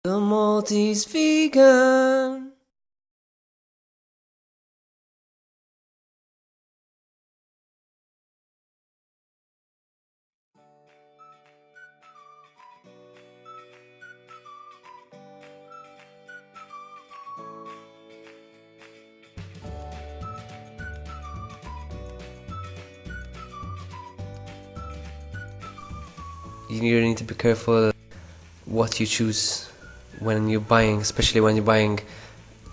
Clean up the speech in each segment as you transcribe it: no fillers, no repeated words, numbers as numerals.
The Maltese vegan. You really need to be careful what you choose when you're buying, especially when you're buying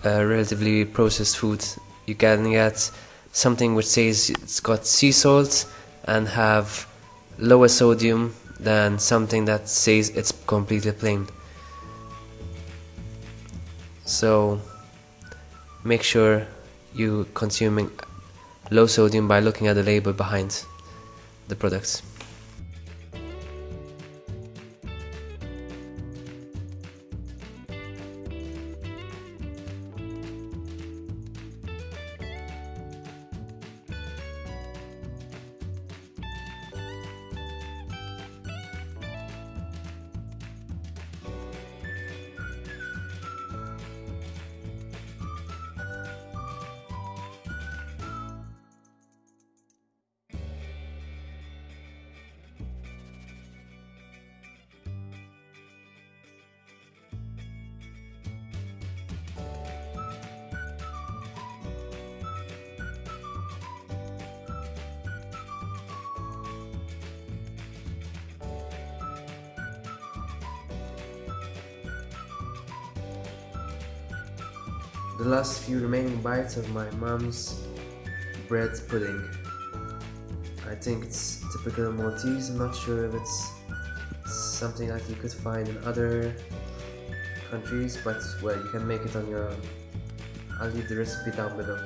relatively processed food. You can get something which says it's got sea salt and have lower sodium than something that says it's completely plain. So make sure you're consuming low sodium by looking at the label behind the products. The last few remaining bites of my mom's bread pudding. I think it's typical Maltese. I'm not sure if it's something like you could find in other countries, but well, you can make it on your own. I'll leave the recipe down below.